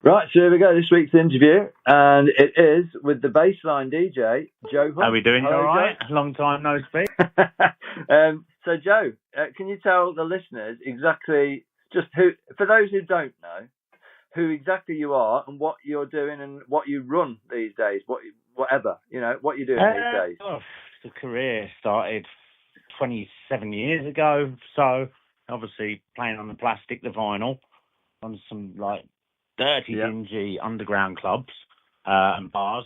Right, so here we go. This week's interview, and it is with the bassline DJ, Joe Hunt. How are we doing? Hello, all right? Joe. Long time no speak. So, Joe, can you tell the listeners exactly, just who, for those who don't know, who exactly you are and what you're doing and what you run these days, whatever, what you're doing these days? The career started 27 years ago, so obviously playing on the plastic, the vinyl, on some dirty, dingy underground clubs and bars.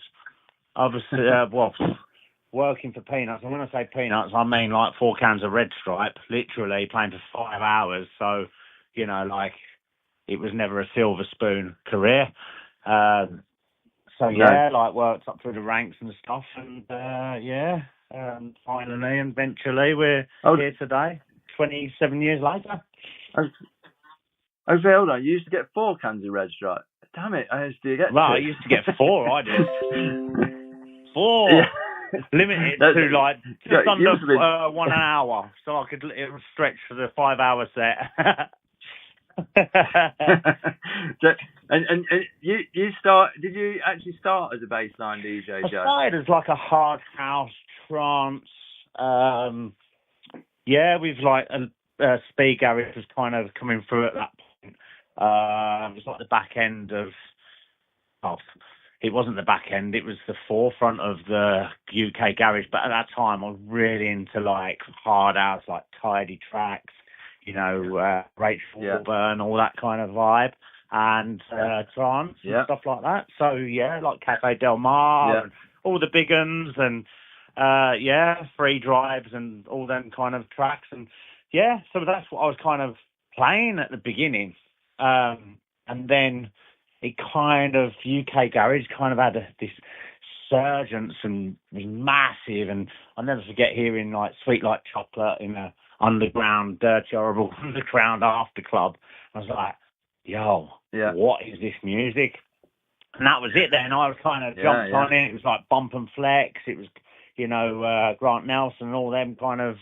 Obviously, working for peanuts. And when I say peanuts, I mean 4 cans of Red Stripe, literally playing for 5 hours. So, it was never a silver spoon career. Worked up through the ranks and stuff. And, finally and eventually we're here today, 27 years later. Okay, hold on. You used to get 4 cans of Red Stripe. Damn it, I used to get 2. I used to get 4, I did. 4. Yeah. Limited to just under 1 hour, so I could stretch for the 5-hour set. and you start? Did you actually start as a bassline DJ, Joe? I started as a hard house trance. With a speed garage was kind of coming through at that point. It was the back end of. It wasn't the back end, it was the forefront of the UK garage. But at that time, I was really into hard house, Tidy Tracks, Rachel Warburn, all that kind of vibe, and trance and stuff like that. So Cafe Del Mar, and all the big uns, and Free Drives and all them kind of tracks, and so that's what I was kind of playing at the beginning, and then. It kind of, UK garage kind of had this surgence and was massive. And I'll never forget hearing Sweet Like Chocolate in a underground, dirty, horrible underground after club. I was like, what is this music? And that was it then. I was kind of jumped on it. It was Bump and Flex. It was, Grant Nelson and all them kind of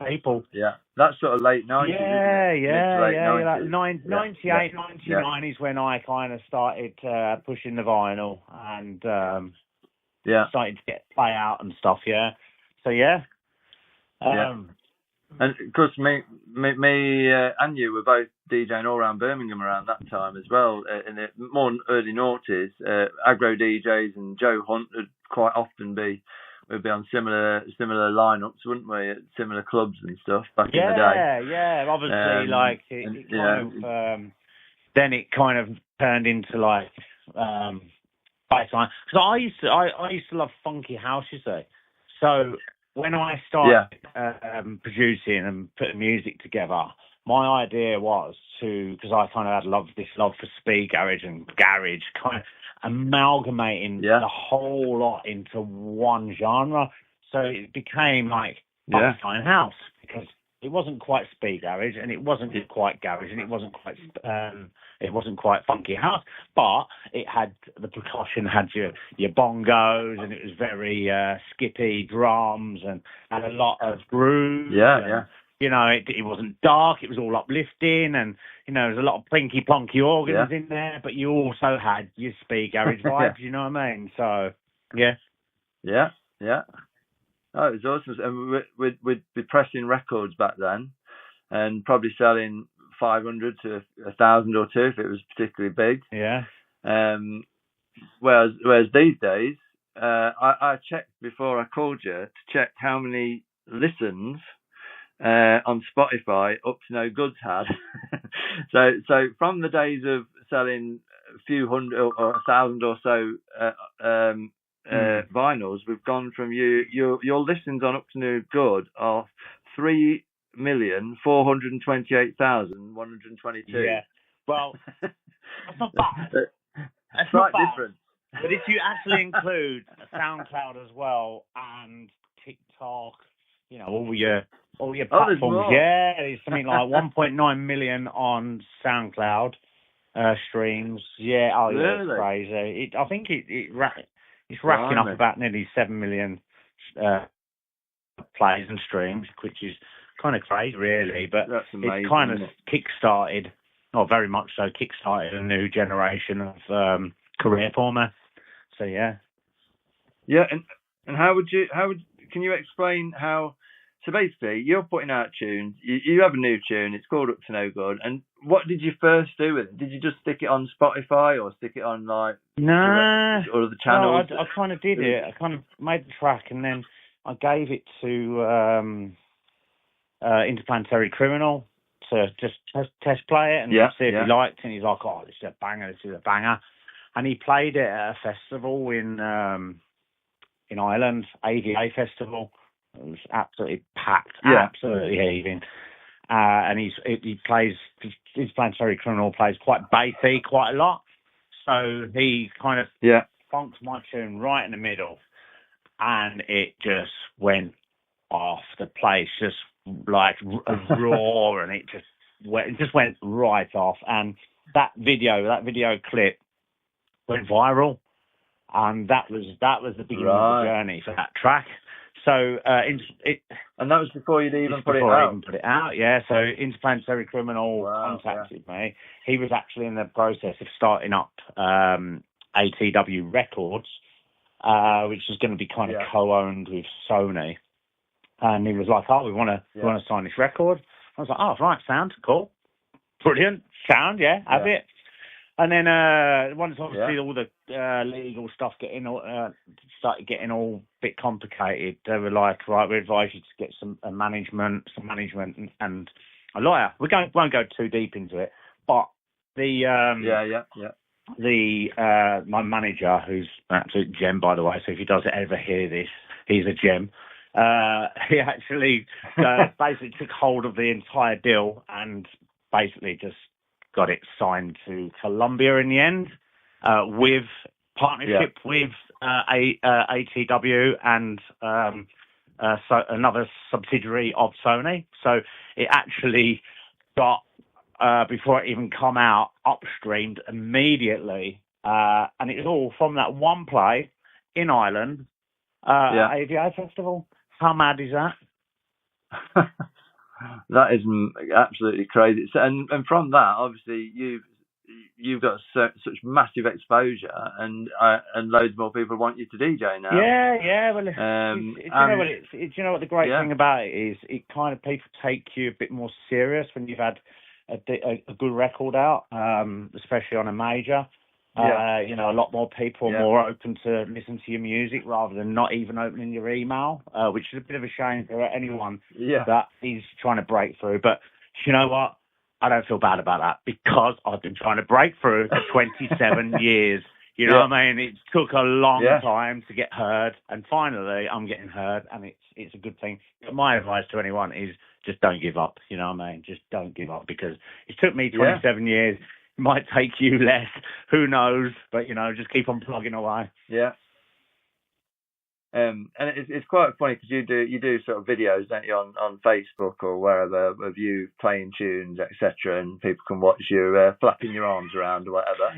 people. Yeah, that's sort of late 90s, isn't it? 98, 99 is when I kind of started pushing the vinyl and started to get play out and stuff, And of course, me and you were both DJing all around Birmingham around that time as well, in the more early noughties. Aggro DJs and Joe Hunt would quite often we'd be on similar lineups, wouldn't we, at similar clubs and stuff back in the day. Yeah, obviously, then it kind of turned into bassline. Because I used to love funky house, you see. So when I started producing and putting music together, my idea was because I kind of had this love for speed garage and garage, kind of amalgamating the whole lot into one genre. So it became bassline house, because it wasn't quite speed garage and it wasn't quite garage and it wasn't quite funky house, but it had the percussion, had your bongos, and it was very skippy drums and had a lot of grooves. It wasn't dark, it was all uplifting, and there was a lot of plinky plonky organs in there, but you also had your speed garage vibes, you know what I mean? So Oh, it was awesome. And we'd be pressing records back then and probably selling 500 to 1,000 or 2 if it was particularly big. Whereas these days, I checked before I called you to check how many listens on Spotify Up to No Goods had. so from the days of selling a few hundred or 1,000 or so vinyls, we've gone from your listens on Up to No Good are 3,428,122. Yeah, well, that's not bad. That's quite not bad. Different. But if you actually include SoundCloud as well and TikTok, all your platforms, it's something like 1.9 million on SoundCloud streams. Really? It's crazy. I think it's racking up about nearly 7 million plays and streams, which is kind of crazy, really. But that's amazing, it's kind of kick-started very much so, kickstarted a new generation of career for me. So yeah. Yeah, and can you explain how? So basically, you're putting out tunes. You have a new tune. It's called Up to No Good. And what did you first do with it? Did you just stick it on Spotify or stick it on like or the channels? No, I kind of did it. I kind of made the track and then I gave it to Interplanetary Criminal to just test play it and see if he liked it. And he's like, "Oh, this is a banger! This is a banger!" And he played it at a festival in Ireland, AVA Festival. It was absolutely packed, absolutely heaving. And he plays, his Planetary Criminal plays quite bassy quite a lot. So he kind of funked my tune right in the middle. And it just went off. The place just like a roar, and it just went right off. And that video clip went viral. And that was the beginning of the journey for that track. So and that was before you'd even put it out. Yeah. So Interplanetary Criminal contacted me. He was actually in the process of starting up ATW Records, which is going to be kind of co-owned with Sony. And he was like, "Oh, we want to sign this record." I was like, "Oh, right, sound cool, brilliant, sound, have it." And then once obviously all the legal stuff started getting all a bit complicated, they were like, "Right, we advise you to get some management and a lawyer." We won't go too deep into it, but the my manager, who's an absolute gem, by the way. So if he does ever hear this, he's a gem. He actually basically took hold of the entire deal and basically just got it signed to Columbia in the end, with partnership with ATW and so another subsidiary of Sony. So it actually got, before it even come out, upstreamed immediately, and it was all from that one play in Ireland, AVA Festival. How mad is that? That is absolutely crazy. So, and from that, obviously, you've got such massive exposure, and loads more people want you to DJ now. Yeah. Well, do you know what the great thing about it is? It kind of people take you a bit more serious when you've had a good record out, especially on a major. A lot more people are more open to listen to your music rather than not even opening your email, which is a bit of a shame for anyone that is trying to break through. But you know what? I don't feel bad about that because I've been trying to break through for 27 years. You know what I mean? It took a long time to get heard, and finally I'm getting heard, and it's a good thing. But my advice to anyone is just don't give up. You know what I mean? Just don't give up, because it took me 27 years. It might take you less, who knows? But just keep on plugging away. Yeah. And it's quite funny because you do sort of videos, don't you, on Facebook or wherever, of you playing tunes, etc., and people can watch you flapping your arms around or whatever.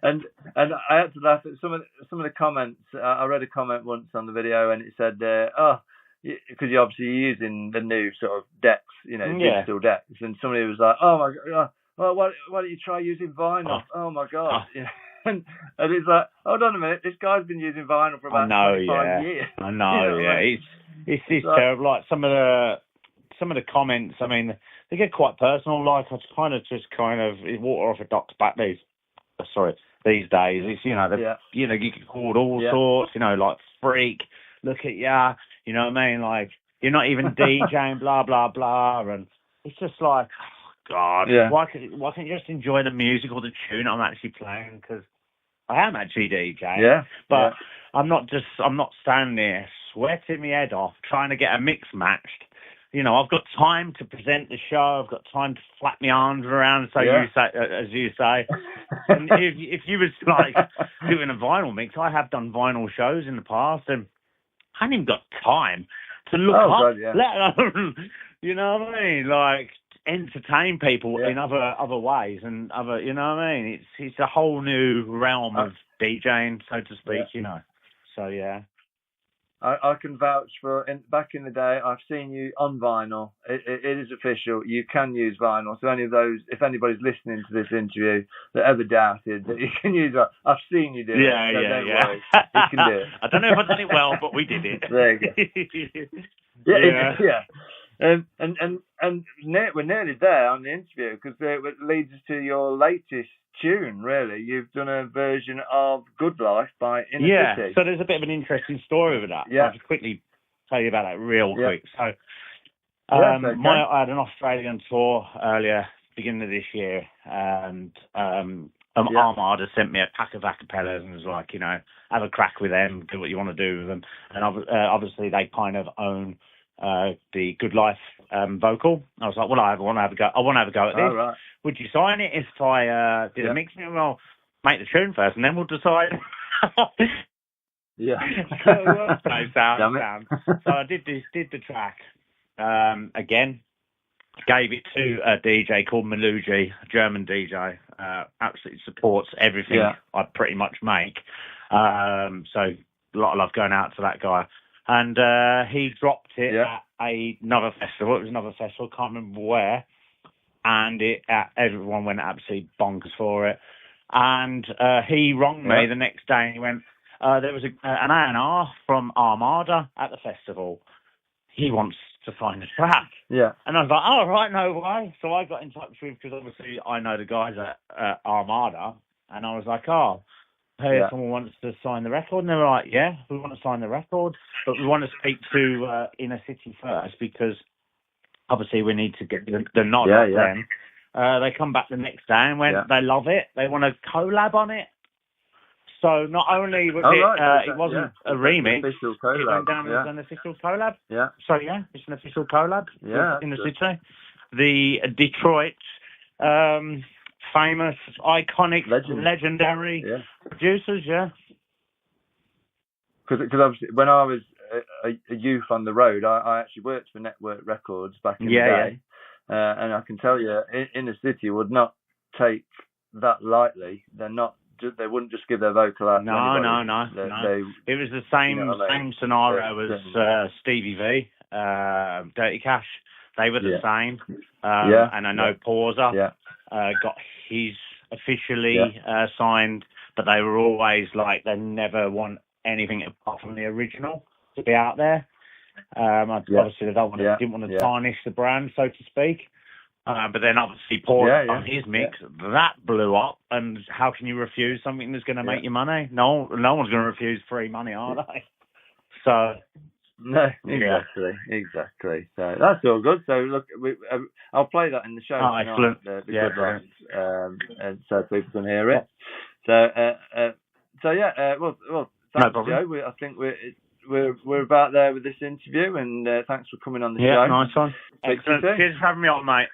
and I had to laugh at some of the comments. I read a comment once on the video, and it said, because you're obviously using the new sort of decks, digital decks, and somebody was like, "Oh my God, well, why don't you try using vinyl?" Oh my God. And it's like, hold on a minute, this guy's been using vinyl for about 25 years. I know, It's like, terrible. Like some of the comments, I mean, they get quite personal. Like I kind of water off a duck's back these days. It's you get called all sorts, like freak, look at ya, you know what I mean? Like you're not even DJing, blah blah blah, and it's just like, oh God, why can't you just enjoy the music or the tune I'm actually playing? Because I am actually DJing, but I'm not standing there sweating my head off trying to get a mix matched. I've got time to present the show. I've got time to flap my arms around, as you say. And if you was like doing a vinyl mix, I have done vinyl shows in the past, and I haven't even got time to look up, let alone, you know what I mean? Like entertain people in other ways and other, you know what I mean? It's a whole new realm of DJing, so to speak, So I can vouch for. Back in the day, I've seen you on vinyl. It is official. You can use vinyl. So if anybody's listening to this interview that ever doubted that you can use it, I've seen you do it. So don't worry. You can do it. I don't know if I did it well, but we did it. There you go. Yeah. And we're nearly there on the interview because it leads us to your latest tune. Really, you've done a version of "Good Life" by Inner City. So there's a bit of an interesting story with that. Yeah. I'll just quickly tell you about that real quick. So, okay. I had an Australian tour earlier, beginning of this year, and Armada sent me a pack of acapellas and was like, have a crack with them, do what you want to do with them, and obviously they kind of own the Good Life vocal. I was like, well, I want to have a go. I want to have a go at this. Oh, right. Would you sign it if I did a mixing? Well, make the tune first, and then we'll decide. Yeah. Sound. So I did the track again. Gave it to a DJ called Melugi, a German DJ. Absolutely supports everything I pretty much make. So a lot of love going out to that guy. And he dropped it at another festival. It was another festival, can't remember where. And everyone went absolutely bonkers for it. And he rang me the next day and he went, there was an A&R from Armada at the festival. He wants to find the track. Yeah. And I was like, oh, right, no way. So I got in touch with, because obviously I know the guys at Armada. And I was like, hey, someone wants to sign the record. And they were like, yeah, we want to sign the record. But we want to speak to Inner City first because obviously we need to get the nod off them. They come back the next day and went, they love it. They want to collab on it. So not only was it wasn't a remix, official collab. It went down as an official collab. Yeah. So it's an official collab. Yeah. In the city. The Detroit famous, iconic, legendary producers, Because obviously when I was a youth on the road, I actually worked for Network Records back in the day. And I can tell you, Inner City would not take that lightly. They wouldn't just give their vocal out. No. It was the same scenario as Stevie V, Dirty Cash. They were the same. And I know Pauser got his officially signed, but they were always like they never want anything apart from the original to be out there. Obviously, they didn't want to tarnish the brand, so to speak. But then obviously Pauser on his mix, that blew up. And how can you refuse something that's going to make you money? No one's going to refuse free money, are they? So no, exactly. So that's all good. So look, I'll play that in the show. Oh, excellent. The Good Life, and so people can hear it. Well, thanks, Joe. I think we're about there with this interview, and thanks for coming on the show. Yeah, nice one. Excellent. Cheers for having me on, mate.